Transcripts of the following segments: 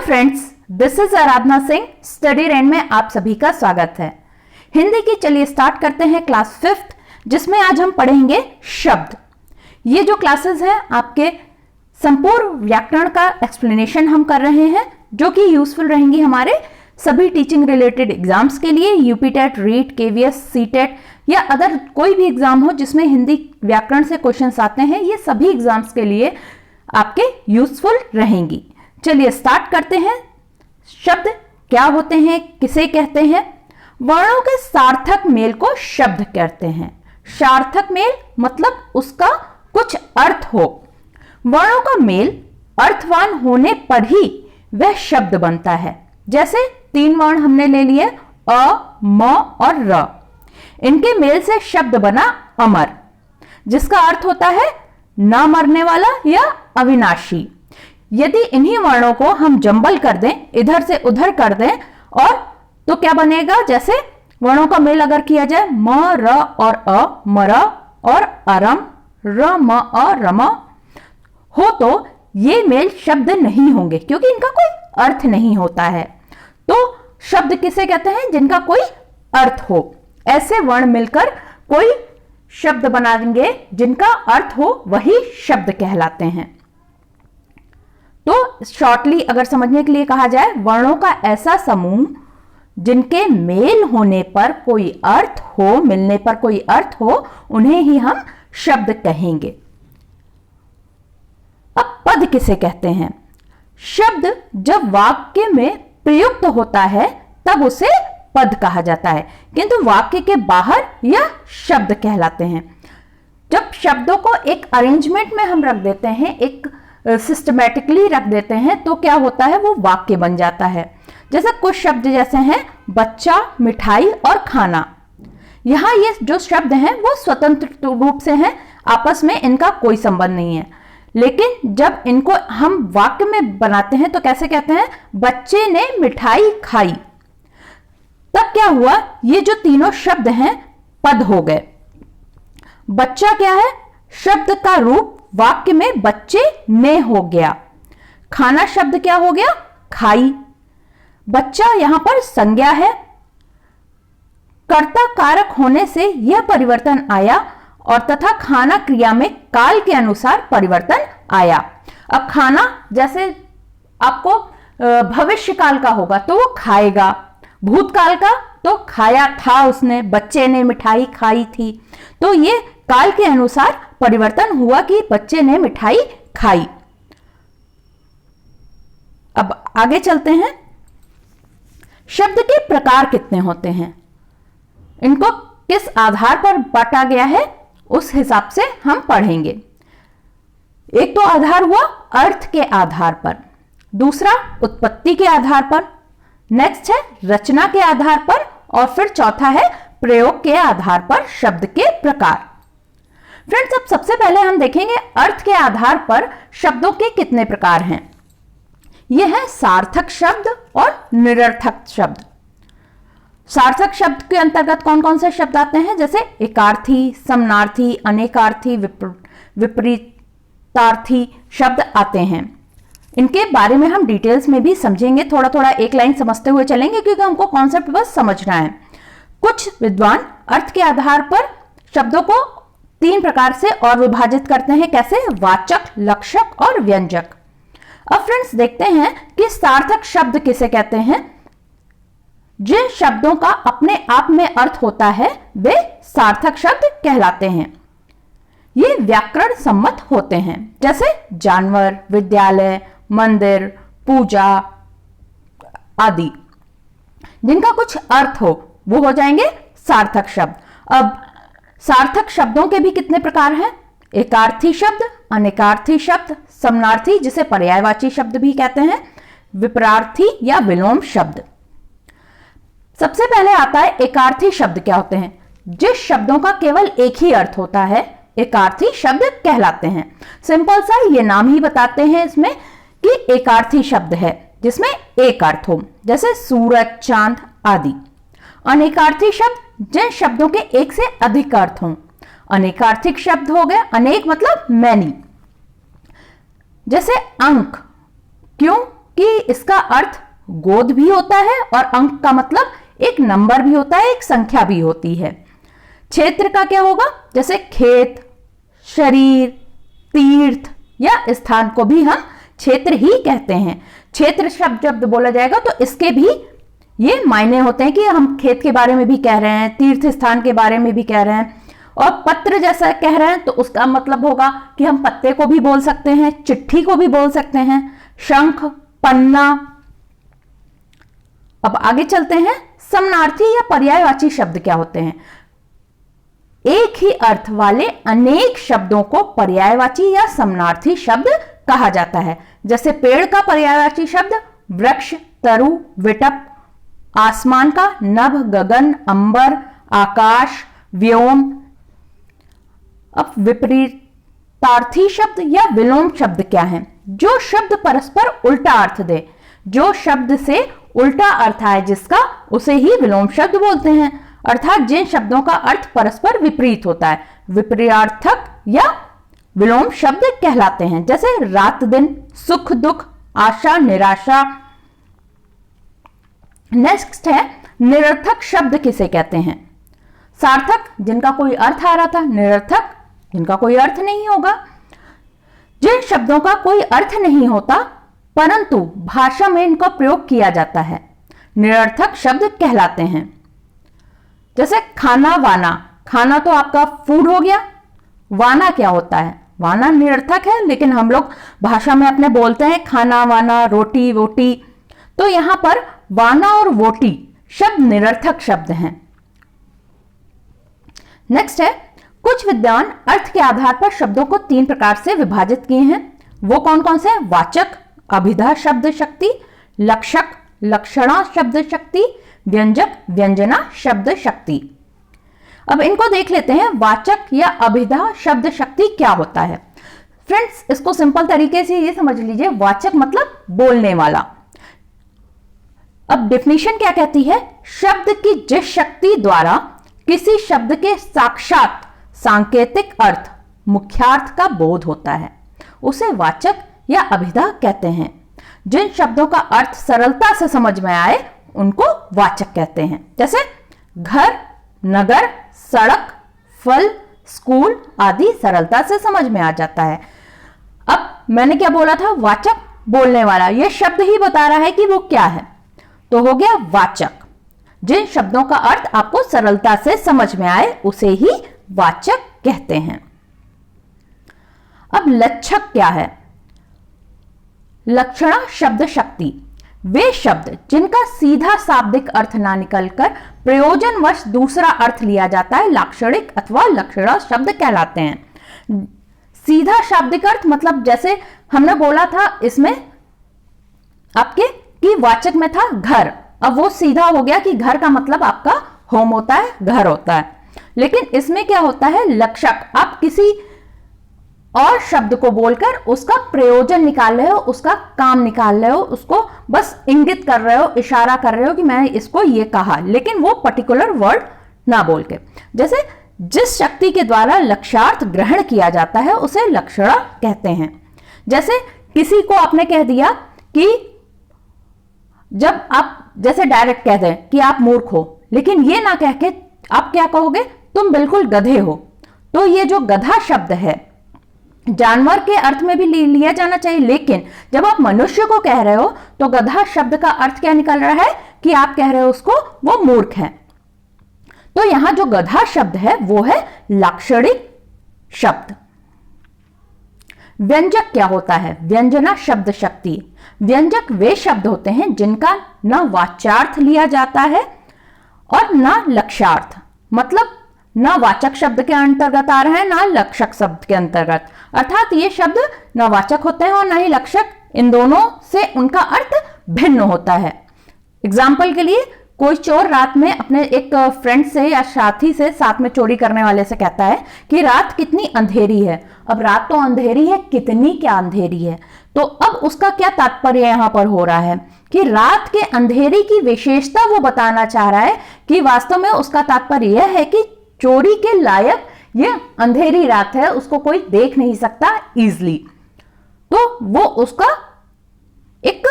Friends, this is Aradhana Singh. Study rain में आप सभी का स्वागत है। हिंदी की चलिए स्टार्ट करते हैं क्लास 5th, जिसमें आज हम पढ़ेंगे शब्द। ये जो क्लासेस हैं आपके संपूर्ण व्याकरण का एक्सप्लेनेशन हम कर रहे हैं, जो कि यूजफुल रहेंगी हमारे सभी टीचिंग रिलेटेड एग्जाम्स के लिए। UP TET, REET, KVS, CTET या अदर कोई भी एग्जाम हो जिसमें हिंदी व्याकरण से क्वेश्चंस आते हैं, ये सभी एग्जाम्स के लिए आपके यूजफुल रहेंगी। चलिए स्टार्ट करते हैं। शब्द क्या होते हैं, किसे कहते हैं? वर्णों के सार्थक मेल को शब्द कहते हैं। सार्थक मेल मतलब उसका कुछ अर्थ हो। वर्णों का मेल अर्थवान होने पर ही वह शब्द बनता है। जैसे 3 वर्ण हमने ले लिए, अ, म और र। इनके मेल से शब्द बना अमर, जिसका अर्थ होता है न मरने वाला या अविनाशी। यदि इन्हीं वर्णों को हम जंबल कर दें, इधर से उधर कर दें, और तो क्या बनेगा? जैसे वर्णों का मेल अगर किया जाए म, र और अ, मर और अरम, र म अ रम हो, तो ये मेल शब्द नहीं होंगे, क्योंकि इनका कोई अर्थ नहीं होता है। तो शब्द किसे कहते हैं? जिनका कोई अर्थ हो। ऐसे वर्ण मिलकर कोई शब्द बना देंगे जिनका अर्थ हो, वही शब्द कहलाते हैं। तो शॉर्टली अगर समझने के लिए कहा जाए, वर्णों का ऐसा समूह जिनके मेल होने पर कोई अर्थ हो, मिलने पर कोई अर्थ हो, उन्हें ही हम शब्द कहेंगे। अब पद किसे कहते हैं? शब्द जब वाक्य में प्रयुक्त होता है तब उसे पद कहा जाता है, किंतु वाक्य के बाहर यह शब्द कहलाते हैं। जब शब्दों को एक अरेंजमेंट में हम रख देते हैं, एक सिस्टमैटिकली रख देते हैं, तो क्या होता है? वो वाक्य बन जाता है। जैसे कुछ शब्द जैसे हैं बच्चा, मिठाई और खाना। यहां ये जो शब्द हैं वो स्वतंत्र रूप से हैं, आपस में इनका कोई संबंध नहीं है। लेकिन जब इनको हम वाक्य में बनाते हैं तो कैसे कहते हैं? बच्चे ने मिठाई खाई। तब क्या हुआ? ये जो तीनों शब्द हैं पद हो गए। बच्चा क्या है? शब्द का रूप वाक्य में बच्चे ने हो गया। खाना शब्द क्या हो गया? खाई। बच्चा यहां पर संज्ञा है। कर्ता कारक होने से यह परिवर्तन आया, और तथा खाना क्रिया में काल के अनुसार परिवर्तन आया। अब खाना जैसे आपको भविष्य काल का होगा तो वो खाएगा, भूतकाल का तो खाया था उसने, बच्चे ने मिठाई खाई थी। तो ये काल के अनुसार परिवर्तन हुआ कि बच्चे ने मिठाई खाई। अब आगे चलते हैं। शब्द के प्रकार कितने होते हैं, इनको किस आधार पर बांटा गया है, उस हिसाब से हम पढ़ेंगे। एक तो आधार हुआ अर्थ के आधार पर, दूसरा उत्पत्ति के आधार पर, नेक्स्ट है रचना के आधार पर, और फिर चौथा है प्रयोग के आधार पर शब्द के प्रकार। फ्रेंड्स, अब सबसे पहले हम देखेंगे अर्थ के आधार पर शब्दों के कितने प्रकार हैं। यह है सार्थक शब्द और निरर्थक शब्द। सार्थक शब्द के अंतर्गत कौन कौन से शब्द आते हैं? जैसे एकार्थी, समानार्थी, अनेकार्थी, विपरीतार्थी शब्द आते हैं। इनके बारे में हम डिटेल्स में भी समझेंगे, थोड़ा थोड़ा एक लाइन समझते हुए चलेंगे, क्योंकि हमको कॉन्सेप्ट बस समझना है। कुछ विद्वान अर्थ के आधार पर शब्दों को 3 प्रकार से और विभाजित करते हैं। कैसे? वाचक, लक्षक और व्यंजक। अब फ्रेंड्स देखते हैं कि सार्थक शब्द किसे कहते हैं। जिन शब्दों का अपने आप में अर्थ होता है वे सार्थक शब्द कहलाते हैं। ये व्याकरण सम्मत होते हैं। जैसे जानवर, विद्यालय, मंदिर, पूजा आदि। जिनका कुछ अर्थ हो वो हो जाएंगे सार्थक शब्द। अब सार्थक शब्दों के भी कितने प्रकार हैं? एकार्थी शब्द, अनेकार्थी शब्द, समानार्थी जिसे पर्यायवाची शब्द भी कहते हैं, विपरार्थी या विलोम शब्द। सबसे पहले आता है एकार्थी शब्द। क्या होते हैं? जिस शब्दों का केवल एक ही अर्थ होता है एकार्थी शब्द कहलाते हैं। सिंपल सा ये नाम ही बताते हैं इसमें कि एकार्थी शब्द है जिसमें एक अर्थ हो, जैसे सूरज, चांद आदि। अनेकार्थी शब्द जिन शब्दों के एक से अधिक अर्थ हों। अनेकार्थिक शब्द हो गए, अनेक मतलब मैनी। जैसे अंक, क्यों? कि इसका अर्थ गोद भी होता है और अंक का मतलब एक नंबर भी होता है, एक संख्या भी होती है। क्षेत्र का क्या होगा? जैसे खेत, शरीर, तीर्थ या स्थान को भी हम क्षेत्र ही कहते हैं। क्षेत्र शब्द जब बोला जाएगा तो इसके भी ये मायने होते हैं कि हम खेत के बारे में भी कह रहे हैं, तीर्थ स्थान के बारे में भी कह रहे हैं। और पत्र जैसा कह रहे हैं तो उसका मतलब होगा कि हम पत्ते को भी बोल सकते हैं, चिट्ठी को भी बोल सकते हैं, शंख, पन्ना। अब आगे चलते हैं, समानार्थी या पर्यायवाची शब्द क्या होते हैं? एक ही अर्थ वाले अनेक शब्दों को पर्यायवाची या समानार्थी शब्द कहा जाता है। जैसे पेड़ का पर्यायवाची शब्द वृक्ष, तरु, विटप। आसमान का नभ, गगन, अंबर, आकाश, व्योम। अब विपरीतार्थी शब्द या विलोम शब्द क्या है? जो शब्द परस्पर उल्टा अर्थ दे, जो शब्द से उल्टा अर्थ आए जिसका, उसे ही विलोम शब्द बोलते हैं। अर्थात जिन शब्दों का अर्थ परस्पर विपरीत होता है, विपरीतार्थक या विलोम शब्द कहलाते हैं। जैसे रात दिन, सुख दुख, आशा निराशा। नेक्स्ट है निरर्थक शब्द किसे कहते हैं? सार्थक जिनका कोई अर्थ आ रहा था, निरर्थक जिनका कोई अर्थ नहीं होगा। जिन शब्दों का कोई अर्थ नहीं होता परंतु भाषा में इनका प्रयोग किया जाता है, निरर्थक शब्द कहलाते हैं। जैसे खाना वाना, खाना तो आपका फूड हो गया, वाना क्या होता है? वाना निरर्थक है, लेकिन हम लोग भाषा में अपने बोलते हैं खाना वाना, रोटी वोटी। तो यहां पर वाना और वोटी शब्द निरर्थक शब्द हैं। नेक्स्ट है, कुछ विद्वान अर्थ के आधार पर शब्दों को 3 प्रकार से विभाजित किए हैं। वो कौन कौन से? वाचक, अभिधा शब्द शक्ति, लक्षक, लक्षणा शब्द शक्ति, व्यंजक, व्यंजना शब्द शक्ति। अब इनको देख लेते हैं। वाचक या अभिधा शब्द शक्ति क्या होता है? फ्रेंड्स, इसको सिंपल तरीके से ये समझ लीजिए, वाचक मतलब बोलने वाला। अब डेफिनेशन क्या कहती है? शब्द की जिस शक्ति द्वारा किसी शब्द के साक्षात सांकेतिक अर्थ, मुख्यार्थ का बोध होता है, उसे वाचक या अभिधा कहते हैं। जिन शब्दों का अर्थ सरलता से समझ में आए उनको वाचक कहते हैं। जैसे घर, नगर, सड़क, फल, स्कूल आदि सरलता से समझ में आ जाता है। अब मैंने क्या बोला था? वाचक, बोलने वाला। यह शब्द ही बता रहा है कि वो क्या है, तो हो गया वाचक। जिन शब्दों का अर्थ आपको सरलता से समझ में आए उसे ही वाचक कहते हैं। अब लक्षक क्या है? लक्षणा शब्द शक्ति वे शब्द जिनका सीधा शाब्दिक अर्थ ना निकलकर प्रयोजनवश दूसरा अर्थ लिया जाता है, लाक्षणिक अथवा लक्षणा शब्द कहलाते हैं। सीधा शाब्दिक अर्थ मतलब जैसे हमने बोला था इसमें आपके कि वाचक में था घर, अब वो सीधा हो गया कि घर का मतलब आपका होम होता है, घर होता है। लेकिन इसमें क्या होता है? लक्षक, आप किसी और शब्द को बोलकर उसका प्रयोजन निकाल रहे हो, उसका काम निकाल रहे हो, उसको बस इंगित कर रहे हो, इशारा कर रहे हो कि मैंने इसको ये कहा, लेकिन वो पर्टिकुलर वर्ड ना बोल के। जैसे जिस शक्ति के द्वारा लक्ष्यार्थ ग्रहण किया जाता है उसे लक्षणा कहते हैं। जैसे किसी को आपने कह दिया कि जब आप जैसे डायरेक्ट कह दें कि आप मूर्ख हो, लेकिन ये ना कह के आप क्या कहोगे? तुम बिल्कुल गधे हो। तो ये जो गधा शब्द है जानवर के अर्थ में भी लिया जाना चाहिए, लेकिन जब आप मनुष्य को कह रहे हो तो गधा शब्द का अर्थ क्या निकल रहा है कि आप कह रहे हो उसको वो मूर्ख है। तो यहां जो गधा शब्द है वो है लाक्षणिक शब्द। व्यंजक क्या होता है? व्यंजना शब्द शक्ति। व्यंजक वे शब्द होते हैं जिनका न वाच्यार्थ लिया जाता है और न लक्ष्यार्थ, मतलब न वाचक शब्द के अंतर्गत आ रहे हैं न लक्षक शब्द के अंतर्गत। अर्थात ये शब्द न वाचक होते हैं और न ही लक्षक, इन दोनों से उनका अर्थ भिन्न होता है। एग्जाम्पल के लिए कोई चोर रात में अपने एक फ्रेंड से या साथी से साथ में चोरी करने वाले से कहता है कि रात कितनी अंधेरी है। अब रात तो अंधेरी है, कितनी क्या अंधेरी है। तो अब उसका क्या तात्पर्य यहां पर हो रहा है कि रात के अंधेरी की विशेषता वो बताना चाह रहा है कि वास्तव में उसका तात्पर्य यह है कि चोरी के लायक ये अंधेरी रात है, उसको कोई देख नहीं सकता इजली। तो वो उसका एक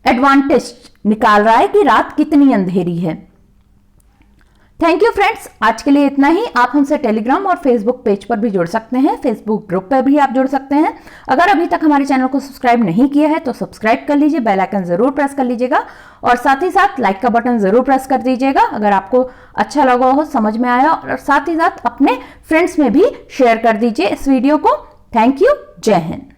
एडवांटेज निकाल रहा है कि रात कितनी अंधेरी है। थैंक यू फ्रेंड्स, आज के लिए इतना ही। आप हमसे टेलीग्राम और फेसबुक पेज पर भी जुड़ सकते हैं, फेसबुक ग्रुप पर भी आप जुड़ सकते हैं। अगर अभी तक हमारे चैनल को सब्सक्राइब नहीं किया है तो सब्सक्राइब कर लीजिए, बेल आइकन जरूर प्रेस कर लीजिएगा और साथ ही साथ लाइक का बटन जरूर प्रेस कर दीजिएगा अगर आपको अच्छा लगा हो, समझ में आया, और साथ ही साथ अपने फ्रेंड्स में भी शेयर कर दीजिए इस वीडियो को। थैंक यू, जय हिंद।